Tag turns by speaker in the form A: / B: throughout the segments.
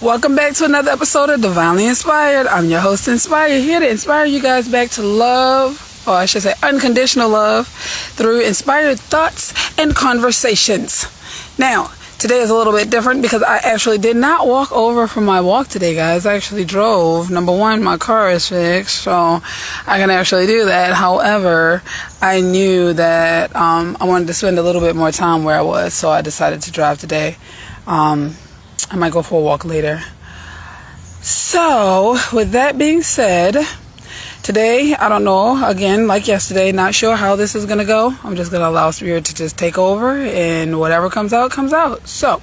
A: Welcome back to another episode of Divinely Inspired. I'm your host, Inspire, here to inspire you guys back to love, or I should say unconditional love, through inspired thoughts and conversations. Now, today is a little bit different because I actually did not walk over from my walk today, guys. I actually drove. Number one, my car is fixed, so I can actually do that. However, I knew that I wanted to spend a little bit more time where I was, so I decided to drive today. I might go for a walk later. So, with that being said, today, I don't know, again, like yesterday, not sure how this is going to go. I'm just going to allow Spirit to just take over, and whatever comes out, comes out. So,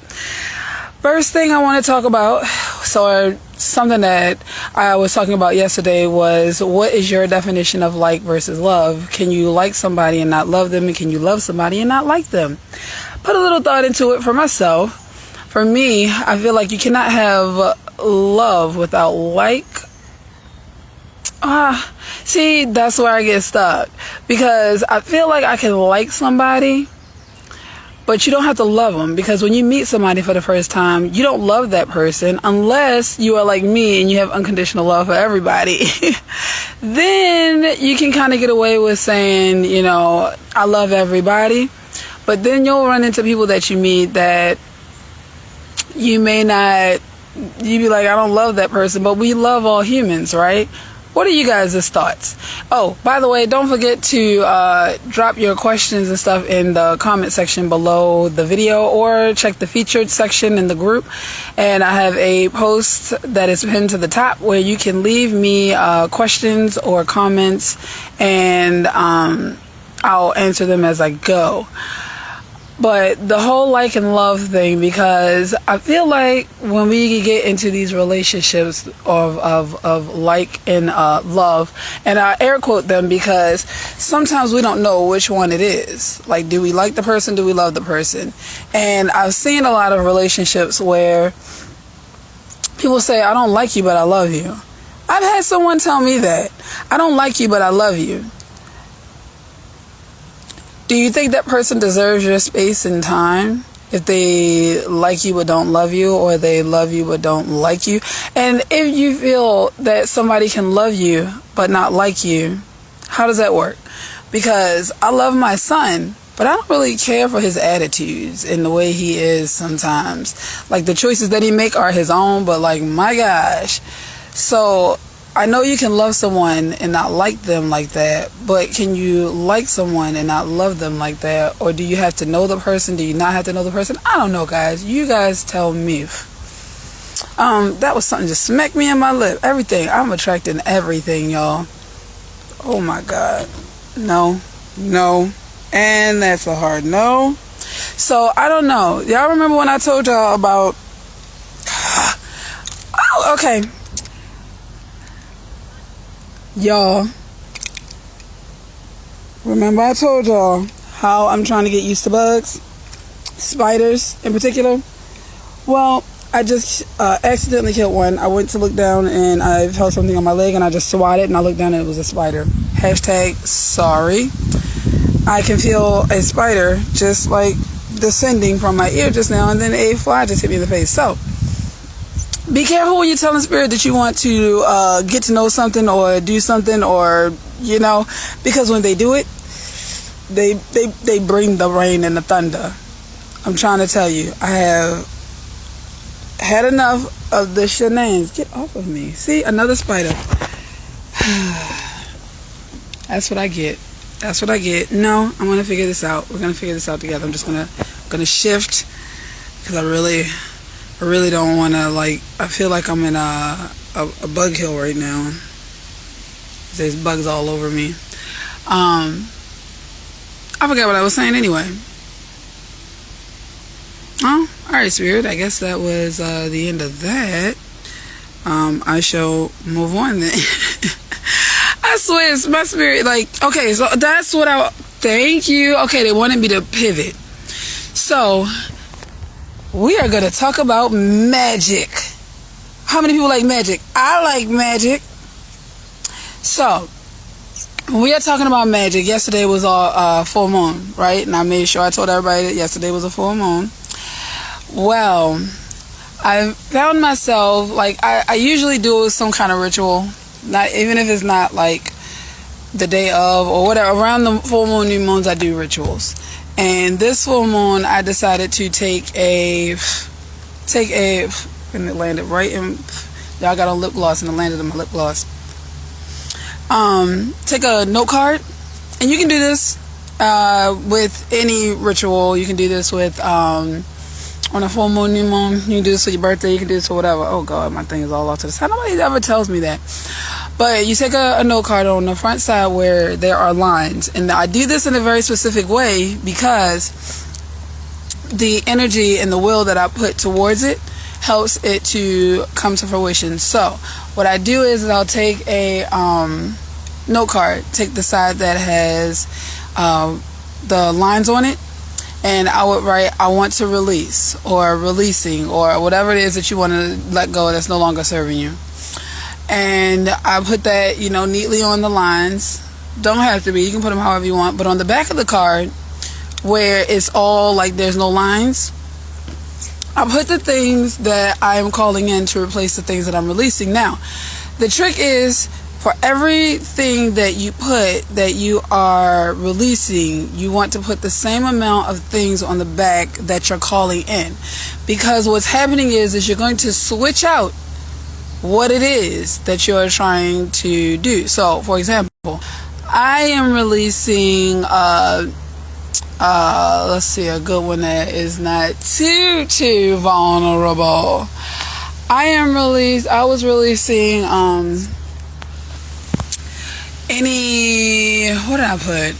A: first thing I want to talk about, something that I was talking about yesterday was, what is your definition of like versus love? Can you like somebody and not love them, and can you love somebody and not like them? Put a little thought into it for myself. For me, I feel like you cannot have love without like. See, that's where I get stuck. Because I feel like I can like somebody, but you don't have to love them. Because when you meet somebody for the first time, you don't love that person unless you are like me and you have unconditional love for everybody. Then you can kind of get away with saying, you know, I love everybody. But then you'll run into people that you meet that you may not, you be like, I don't love that person, but we love all humans, right? What are you guys' thoughts? Oh, by the way, don't forget to drop your questions and stuff in the comment section below the video, or check the featured section in the group. And I have a post that is pinned to the top where you can leave me questions or comments, and I'll answer them as I go. But the whole like and love thing, because I feel like when we get into these relationships of like and love, and I air quote them because sometimes we don't know which one it is. Like, do we like the person? Do we love the person? And I've seen a lot of relationships where people say, I don't like you, but I love you. I've had someone tell me that. I don't like you, but I love you. Do you think that person deserves your space and time if they like you but don't love you, or they love you but don't like you? And if you feel that somebody can love you but not like you, how does that work? Because I love my son, but I don't really care for his attitudes and the way he is sometimes. Like, the choices that he make are his own, but like, my gosh. So I know you can love someone and not like them like that, but can you like someone and not love them like that? Or do you have to know the person? Do you not have to know the person? I don't know, guys. You guys tell me. That was something just smacked me in my lip. Everything. I'm attracting everything, y'all. Oh my God. No. And that's a hard no. So, I don't know. Y'all remember when I told y'all about... Oh, okay. Y'all, remember I told y'all how I'm trying to get used to bugs, spiders in particular? Well, I just accidentally killed one. I went to look down and I felt something on my leg, and I just swatted and I looked down and it was a spider. Hashtag sorry. I can feel a spider just like descending from my ear just now, and then a fly just hit me in the face. So be careful when you're telling Spirit that you want to get to know something or do something, or, you know, because when they do it, they bring the rain and the thunder. I'm trying to tell you, I have had enough of the shenanigans. Get off of me. See, another spider. That's what I get. That's what I get. No, I'm going to figure this out. We're going to figure this out together. I'm just going to shift, because I really don't want to, like, I feel like I'm in a bug hill right now. There's bugs all over me. I forgot what I was saying anyway. Oh, alright, Spirit. I guess that was the end of that. I shall move on then. I swear, it's my spirit, like, okay, so that's what thank you. Okay, they wanted me to pivot. So, we are going to talk about magic. How many people like magic? I like magic. So, we are talking about magic. Yesterday was a full moon, right? And I made sure I told everybody that yesterday was a full moon. Well, I found myself, like, I usually do some kind of ritual, not even if it's not like the day of or whatever. Around the full moon, new moons, I do rituals. And this full moon, I decided to take a, and it landed right in, y'all got on lip gloss and it landed in my lip gloss. Take a note card, and you can do this with any ritual. You can do this with, on a full moon, new moon. You can do this for your birthday. You can do this for whatever. Oh God, my thing is all off to the side. Nobody ever tells me that. But you take a note card on the front side where there are lines. And I do this in a very specific way because the energy and the will that I put towards it helps it to come to fruition. So what I do is I'll take a note card, take the side that has the lines on it, and I would write, I want to release, or releasing, or whatever it is that you want to let go that's no longer serving you. And I put that, neatly on the lines. Don't have to be, you can put them however you want. But on the back of the card, where it's all like there's no lines, I put the things that I am calling in to replace the things that I'm releasing. Now, the trick is, for everything that you put that you are releasing, you want to put the same amount of things on the back that you're calling in. Because what's happening is you're going to switch out what it is that you're trying to do. So, for example, I am releasing, let's see, a good one that is not too vulnerable. I was releasing, what did I put?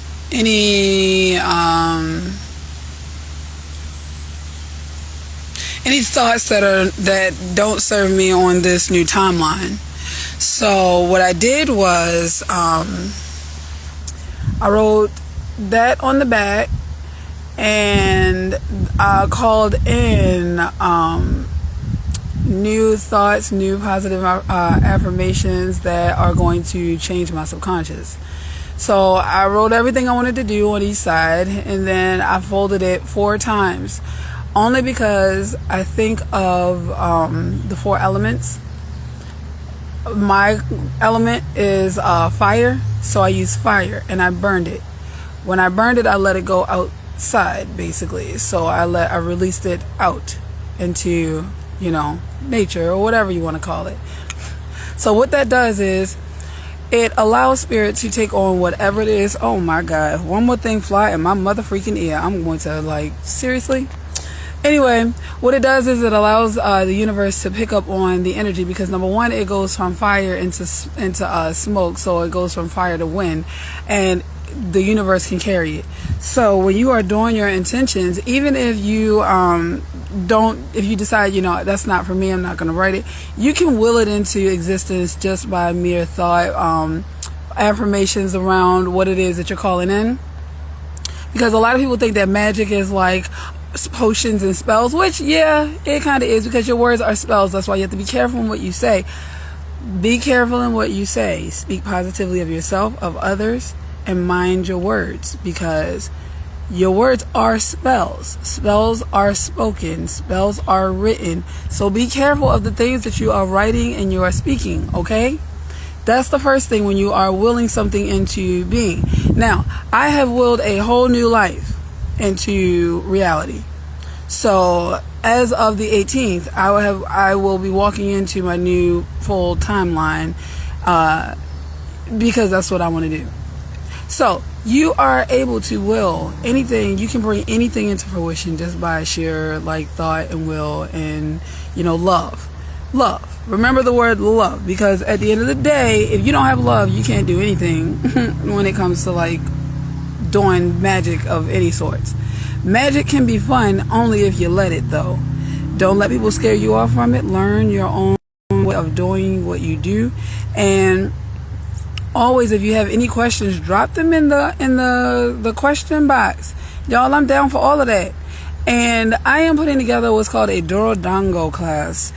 A: Any thoughts that don't serve me on this new timeline. So what I did was, I wrote that on the back, and I called in new thoughts, new positive affirmations that are going to change my subconscious. So I wrote everything I wanted to do on each side, and then I folded it 4 times, only because I think of the 4 elements. My element is fire, so I use fire, and I burned it. When I burned it, I let it go outside, basically. So I released it out into, nature, or whatever you want to call it. So what that does is it allows spirit to take on whatever it is. Oh my God, if one more thing fly in my mother freaking ear, I'm going to, seriously? Anyway, what it does is it allows the universe to pick up on the energy, because number one, it goes from fire into smoke, so it goes from fire to wind, and the universe can carry it. So when you are doing your intentions, even if you if you decide, that's not for me, I'm not going to write it, you can will it into existence just by mere thought, affirmations around what it is that you're calling in. Because a lot of people think that magic is like potions and spells, which, yeah, it kind of is, because your words are spells. That's why you have to be careful in what you say. Be careful in what you say. Speak positively of yourself, of others, and mind your words, because your words are spells. Spells are spoken. Spells are written. So be careful of the things that you are writing and you are speaking, okay? That's the first thing when you are willing something into being. Now, I have willed a whole new life into reality. So as of the 18th, I will be walking into my new full timeline, because that's what I want to do. So you are able to will anything. You can bring anything into fruition just by sheer thought and will and love. Remember the word love, because at the end of the day, if you don't have love, you can't do anything when it comes to doing magic of any sorts. Magic can be fun only if you let it, though. Don't let people scare you off from it. Learn your own way of doing what you do, and always, if you have any questions, drop them in the question box. Y'all, I'm down for all of that. And I am putting together what's called a Dorodango class.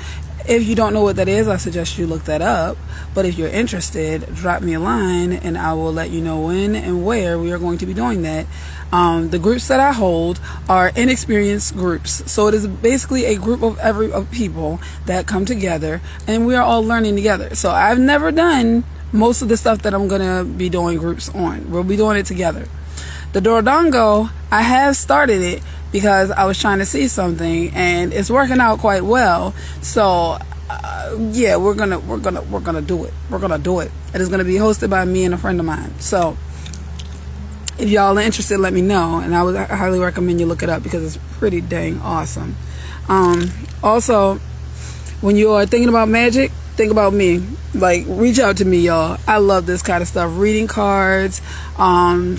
A: If you don't know what that is, I suggest you look that up. But if you're interested, drop me a line and I will let you know when and where we are going to be doing that. The groups that I hold are inexperienced groups. So it is basically a group of people that come together and we are all learning together. So I've never done most of the stuff that I'm going to be doing groups on. We'll be doing it together. The Dordongo, I have started it because I was trying to see something and it's working out quite well. So yeah, we're gonna do it. We're gonna do it. It is gonna be hosted by me and a friend of mine. So if y'all are interested, let me know, and I would highly recommend you look it up because it's pretty dang awesome. Also, when you are thinking about magic, think about me. Like, reach out to me, y'all. I love this kind of stuff. Reading cards,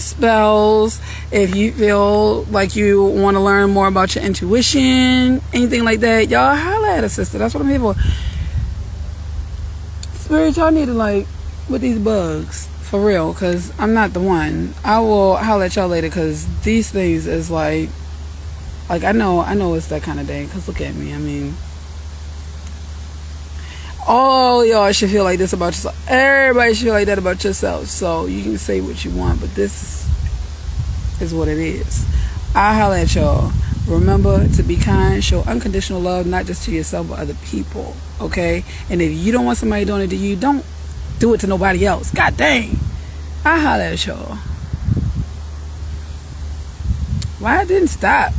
A: spells. If you feel like you want to learn more about your intuition, anything like that, y'all holla at a sister. That's what I'm here for. Spirit, y'all need to, like, with these bugs, for real, because I'm not the one. I will holla at y'all later, because these things is like I know it's that kind of day, because look at me. I mean, all y'all should feel like this about yourself. Everybody should feel like that about yourself. So you can say what you want, but this is what it is. I'll holler at y'all. Remember to be kind, show unconditional love, not just to yourself but other people. Okay? And if you don't want somebody doing it to you, don't do it to nobody else. God dang. I'll holler at y'all. Why it didn't stop?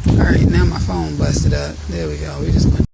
A: Alright, now my phone busted up. There we go. We just went.